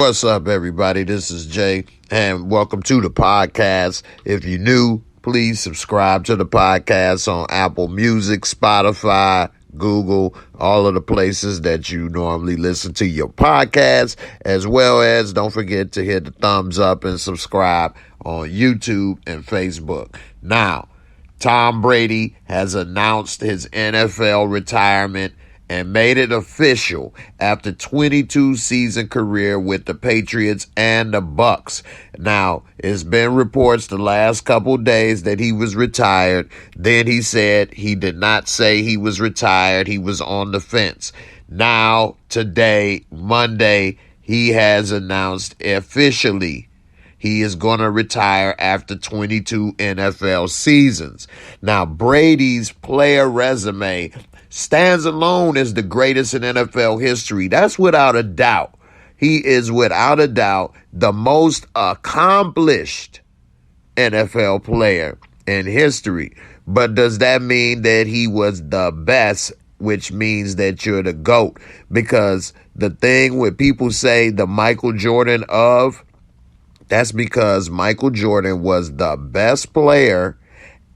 What's up, everybody? This is Jay, and welcome to the podcast. If you're new, please subscribe to the podcast on Apple Music, Spotify, Google, all of the places that you normally listen to your podcast, as well as don't forget to hit the thumbs up and subscribe on YouTube and Facebook. Now, Tom Brady has announced his NFL retirement and made it official after 22-season career with the Patriots and the Bucs. Now, it's been reports the last couple days that he was retired. Then he said he did not say he was retired. He was on the fence. Now, today, Monday, he has announced officially he is going to retire after 22 NFL seasons. Now, Brady's player resume stands alone as the greatest in NFL history. That's without a doubt. He is without a doubt the most accomplished NFL player in history. But does that mean that he was the best, which means that you're the GOAT? Because the thing when people say the Michael Jordan of, that's because Michael Jordan was the best player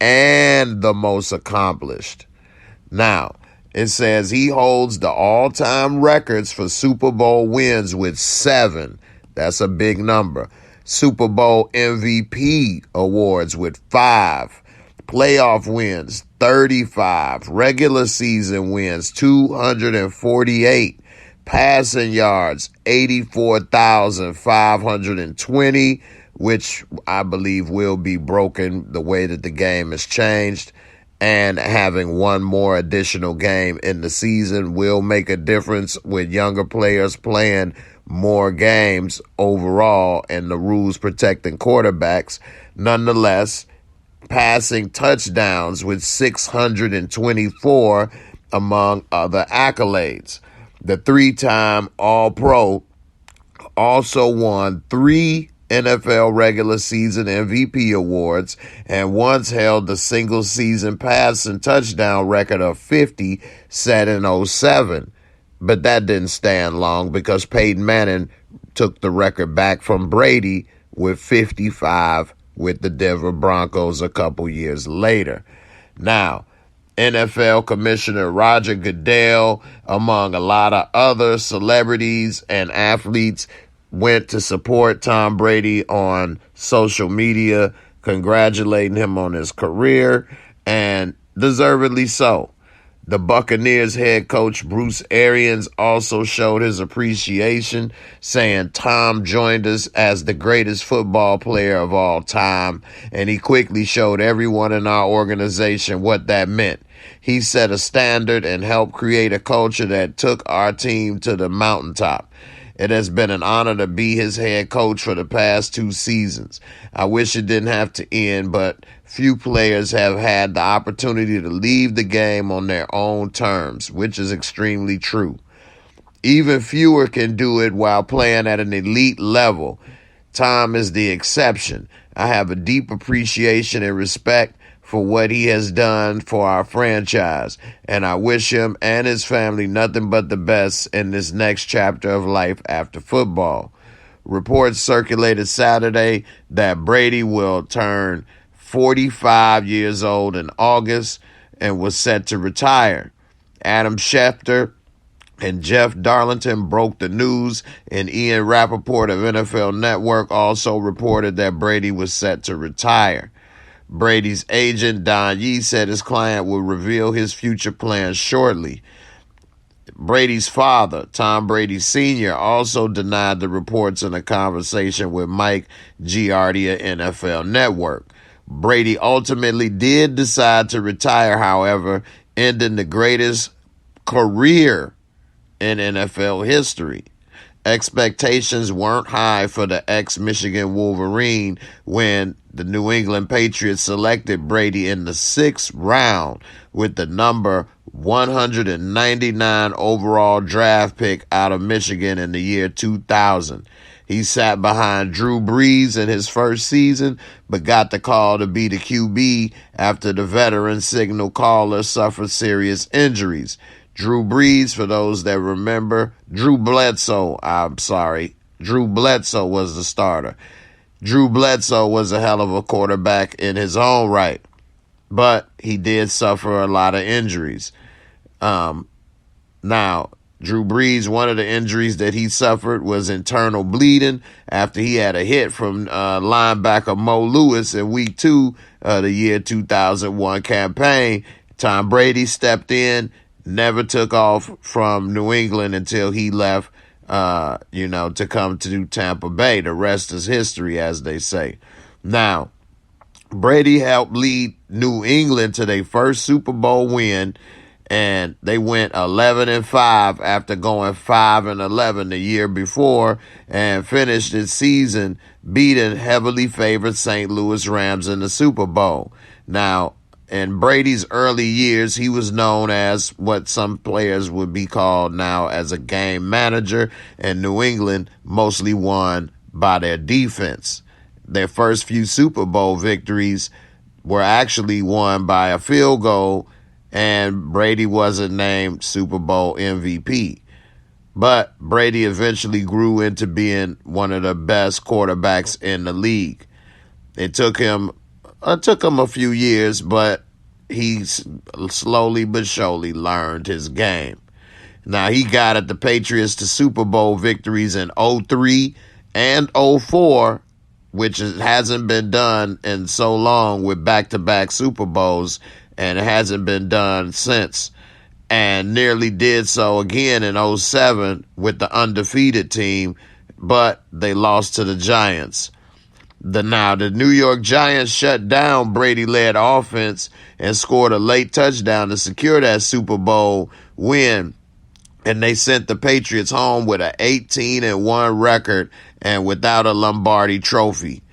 and the most accomplished. Now, it says he holds the all-time records for Super Bowl wins with 7. That's a big number. Super Bowl MVP awards with 5. Playoff wins, 35. Regular season wins, 248. Passing yards, 84,520, which I believe will be broken the way that the game has changed. And having one more additional game in the season will make a difference with younger players playing more games overall and the rules protecting quarterbacks. Nonetheless, passing touchdowns with 624 among other accolades. The 3-time All-Pro also won 3 NFL regular season MVP awards and once held the single season passing touchdown record of 50 set in 2007. But that didn't stand long because Peyton Manning took the record back from Brady with 55 with the Denver Broncos a couple years later. Now, NFL Commissioner Roger Goodell, among a lot of other celebrities and athletes, went to support Tom Brady on social media, congratulating him on his career, and deservedly so. The Buccaneers head coach Bruce Arians also showed his appreciation, saying Tom joined us as the greatest football player of all time, and he quickly showed everyone in our organization what that meant. He set a standard and helped create a culture that took our team to the mountaintop. It has been an honor to be his head coach for the past 2 seasons. I wish it didn't have to end, but few players have had the opportunity to leave the game on their own terms, which is extremely true. Even fewer can do it while playing at an elite level. Tom is the exception. I have a deep appreciation and respect for what he has done for our franchise, and I wish him and his family nothing but the best in this next chapter of life after football. Reports circulated Saturday that Brady will turn 45 years old in August and was set to retire. Adam Schefter and Jeff Darlington broke the news, and Ian Rappaport of NFL Network also reported that Brady was set to retire. Brady's agent, Don Yee, said his client will reveal his future plans shortly. Brady's father, Tom Brady Sr., also denied the reports in a conversation with Mike Giardi of NFL Network. Brady ultimately did decide to retire, however, ending the greatest career in NFL history. Expectations weren't high for the ex-Michigan Wolverine when the New England Patriots selected Brady in the 6th round with the number 199 overall draft pick out of Michigan in the year 2000. He sat behind Drew Brees in his first season, but got the call to be the QB after the veteran signal caller suffered serious injuries. Drew Brees, for those that remember, Drew Bledsoe Drew Bledsoe was the starter. Drew Bledsoe was a hell of a quarterback in his own right, but he did suffer a lot of injuries. Now, Drew Brees, one of the injuries that he suffered was internal bleeding after he had a hit from linebacker Mo Lewis in week 2 of the year 2001 campaign. Tom Brady stepped in, never took off from New England until he left, to come to Tampa Bay. The rest is history, as they say. Now, Brady helped lead New England to their first Super Bowl win, and they went 11-5 after going 5-11 the year before, and finished the season beating heavily favored St. Louis Rams in the Super Bowl. Now, in Brady's early years, he was known as what some players would be called now as a game manager, and New England mostly won by their defense. Their first few Super Bowl victories were actually won by a field goal, and Brady wasn't named Super Bowl MVP. But Brady eventually grew into being one of the best quarterbacks in the league. It took him a few years, but he slowly but surely learned his game. Now, he got the Patriots to Super Bowl victories in 2003 and 2004, which hasn't been done in so long with back-to-back Super Bowls, and it hasn't been done since. And nearly did so again in 2007 with the undefeated team, but they lost to the Giants. The New York Giants shut down Brady-led offense and scored a late touchdown to secure that Super Bowl win. And they sent the Patriots home with an 18-1 record and without a Lombardi trophy.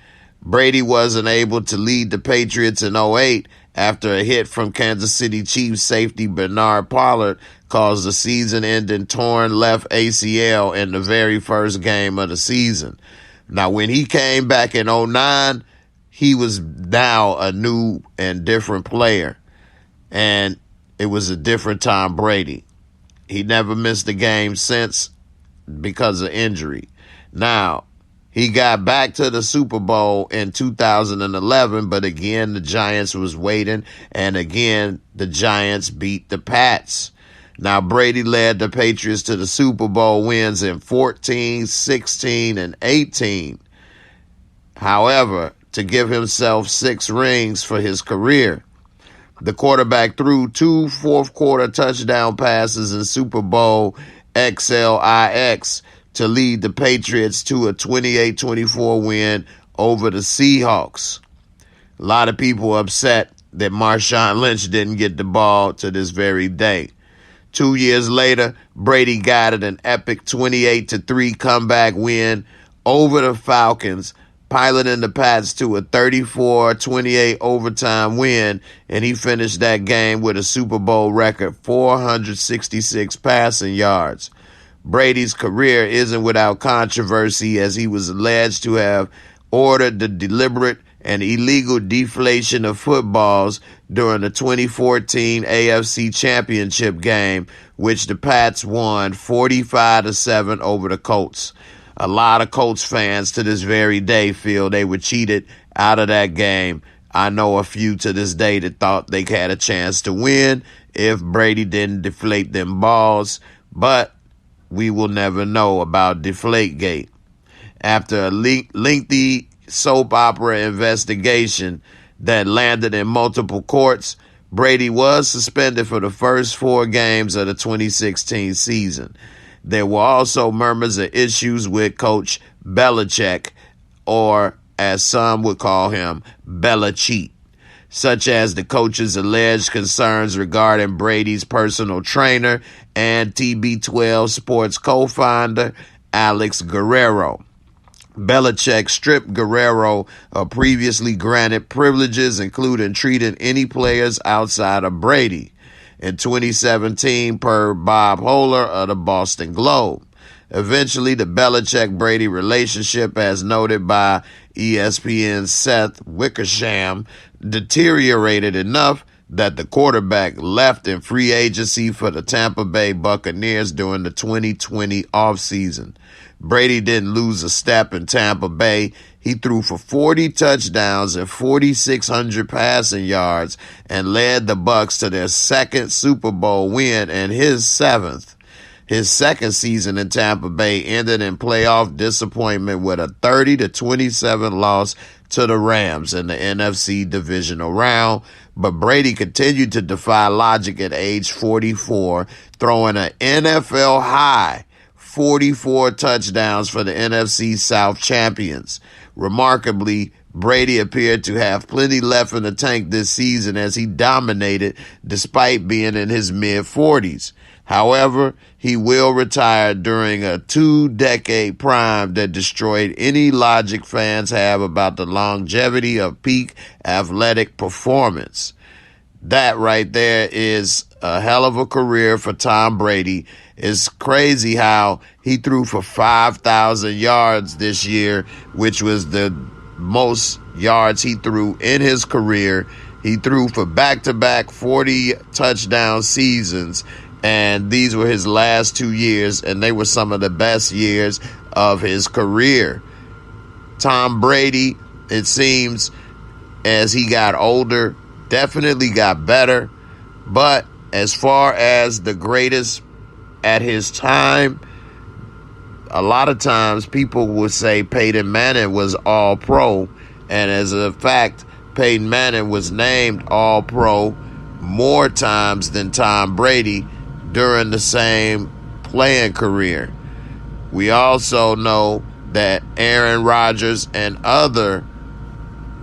Brady wasn't able to lead the Patriots in 2008 after a hit from Kansas City Chiefs safety Bernard Pollard caused the season-ending torn left ACL in the very first game of the season. Now, when he came back in 2009, he was now a new and different player, and it was a different Tom Brady. He never missed a game since because of injury. Now, he got back to the Super Bowl in 2011, but again, the Giants was waiting, and again, the Giants beat the Pats. Now, Brady led the Patriots to the Super Bowl wins in 14, 16, and 18. However, to give himself 6 rings for his career, the quarterback threw 2 fourth-quarter touchdown passes in Super Bowl XLIX to lead the Patriots to a 28-24 win over the Seahawks. A lot of people upset that Marshawn Lynch didn't get the ball to this very day. 2 years later, Brady got an epic 28-3 comeback win over the Falcons, piloting the Pats to a 34-28 overtime win, and he finished that game with a Super Bowl record 466 passing yards. Brady's career isn't without controversy, as he was alleged to have ordered the deliberate and illegal deflation of footballs during the 2014 AFC Championship game, which the Pats won 45-7 over the Colts. A lot of Colts fans to this very day feel they were cheated out of that game. I know a few to this day that thought they had a chance to win if Brady didn't deflate them balls, but we will never know about Deflategate. After a lengthy soap opera investigation that landed in multiple courts, Brady was suspended for the first 4 games of the 2016 season. There were also murmurs of issues with Coach Belichick, or as some would call him, Belichick, such as the coach's alleged concerns regarding Brady's personal trainer and TB12 Sports co-founder Alex Guerrero. Belichick stripped Guerrero of previously granted privileges, including treating any players outside of Brady. In 2017, per Bob Holler of the Boston Globe. Eventually, the Belichick-Brady relationship, as noted by ESPN's Seth Wickersham, deteriorated enough that the quarterback left in free agency for the Tampa Bay Buccaneers during the 2020 offseason. Brady didn't lose a step in Tampa Bay. He threw for 40 touchdowns and 4,600 passing yards and led the Bucs to their second Super Bowl win and his seventh. His second season in Tampa Bay ended in playoff disappointment with a 30-27 loss to the Rams in the NFC divisional round. But Brady continued to defy logic at age 44, throwing an NFL high 44 touchdowns for the NFC South champions. Remarkably, Brady appeared to have plenty left in the tank this season as he dominated despite being in his mid-40s. However, he will retire during a 2-decade prime that destroyed any logic fans have about the longevity of peak athletic performance. That right there is a hell of a career for Tom Brady. It's crazy how he threw for 5,000 yards this year, which was the most yards he threw in his career. He threw for back-to-back 40 touchdown seasons, and these were his last 2 years, and they were some of the best years of his career. Tom Brady, it seems, as he got older, definitely got better, but as far as the greatest at his time, a lot of times people would say Peyton Manning was all-pro, and as a fact, Peyton Manning was named all-pro more times than Tom Brady during the same playing career. We also know that Aaron Rodgers and other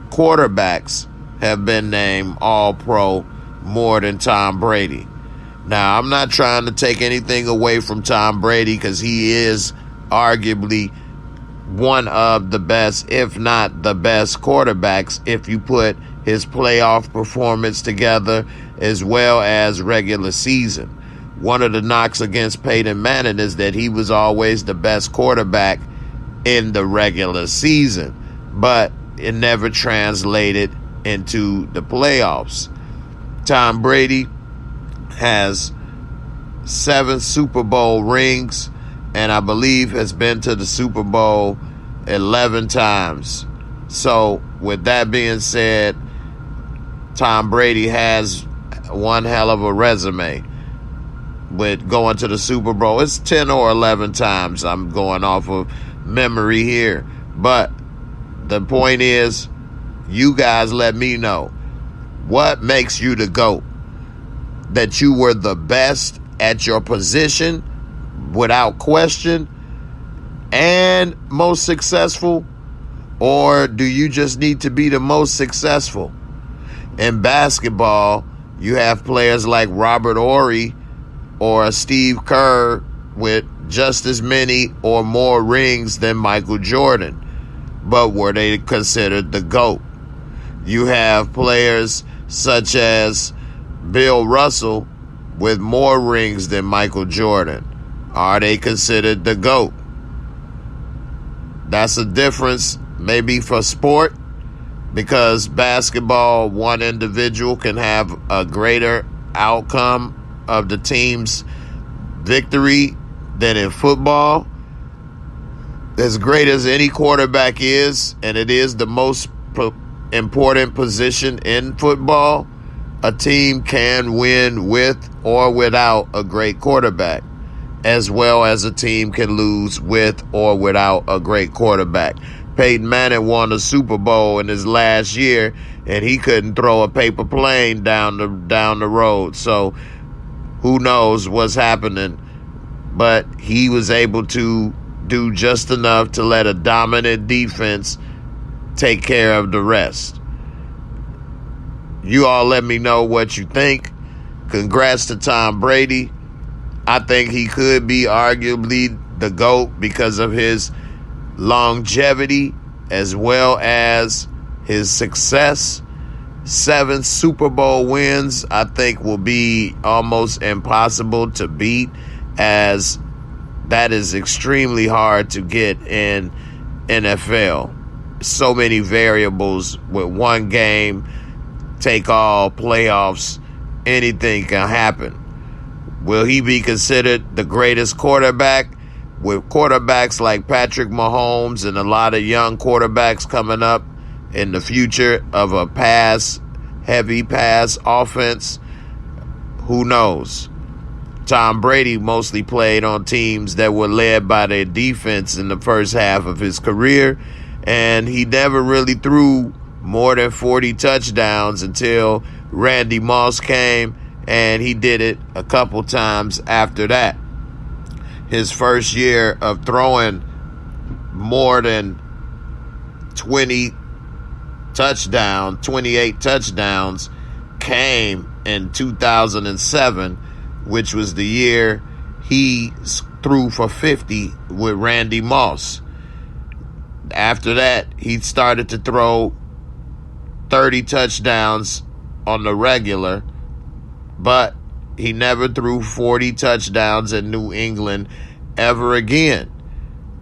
quarterbacks have been named all-pro more than Tom Brady. Now, I'm not trying to take anything away from Tom Brady because he is arguably one of the best, if not the best quarterbacks, if you put his playoff performance together as well as regular season. One of the knocks against Peyton Manning is that he was always the best quarterback in the regular season, but it never translated into the playoffs. Tom Brady has 7 Super Bowl rings, and I believe has been to the Super Bowl 11 times. So with that being said, Tom Brady has one hell of a resume with going to the Super Bowl. It's 10 or 11 times. I'm going off of memory here. But the point is, you guys let me know, what makes you the GOAT? That you were the best at your position without question and most successful? Or do you just need to be the most successful? In basketball, you have players like Robert Horry or Steve Kerr with just as many or more rings than Michael Jordan. But were they considered the GOAT? You have players such as Bill Russell with more rings than Michael Jordan. Are they considered the GOAT? That's a difference maybe for sport, because basketball, one individual can have a greater outcome of the team's victory than in football. As great as any quarterback is, and it is the most important position in football, a team can win with or without a great quarterback, as well as a team can lose with or without a great quarterback. Peyton Manning won a Super Bowl in his last year, and he couldn't throw a paper plane down the road. So who knows what's happening? But he was able to do just enough to let a dominant defense take care of the rest. You all let me know what you think. Congrats to Tom Brady. I think he could be arguably the GOAT because of his longevity as well as his success. 7 Super Bowl wins, I think, will be almost impossible to beat, as that is extremely hard to get in NFL. So many variables with one game take all playoffs, anything can happen. Will he be considered the greatest quarterback? With quarterbacks like Patrick Mahomes and a lot of young quarterbacks coming up in the future of a heavy pass offense, who knows? Tom Brady mostly played on teams that were led by their defense in the first half of his career, and he never really threw more than 40 touchdowns until Randy Moss came, and he did it a couple times after that. His first year of throwing more than 28 touchdowns came in 2007, which was the year he threw for 50 with Randy Moss. After that, he started to throw 30 touchdowns on the regular, but he never threw 40 touchdowns in New England ever again.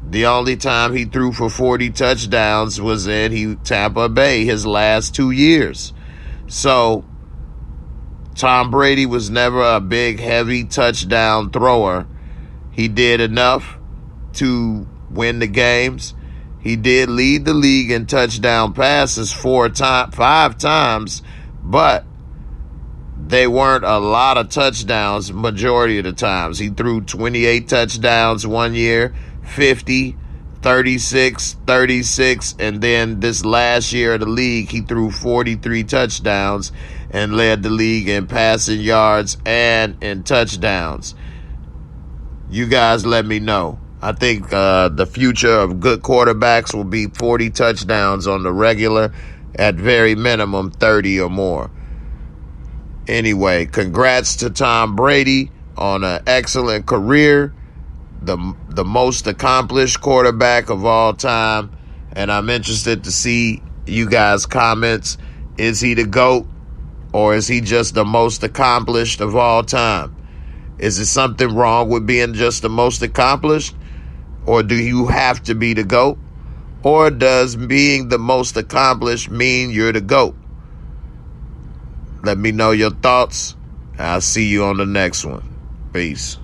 The only time he threw for 40 touchdowns was in Tampa Bay his last 2 years. So Tom Brady was never a big, heavy touchdown thrower. He did enough to win the games. He did lead the league in touchdown passes 5 times, but they weren't a lot of touchdowns majority of the times. He threw 28 touchdowns one year, 50, 36, 36, and then this last year of the league, he threw 43 touchdowns and led the league in passing yards and in touchdowns. You guys let me know. I think the future of good quarterbacks will be 40 touchdowns on the regular, at very minimum 30 or more. Anyway, congrats to Tom Brady on an excellent career, the most accomplished quarterback of all time, and I'm interested to see you guys' comments. Is he the GOAT, or is he just the most accomplished of all time? Is there something wrong with being just the most accomplished, or do you have to be the GOAT, or does being the most accomplished mean you're the GOAT? Let me know your thoughts. I'll see you on the next one. Peace.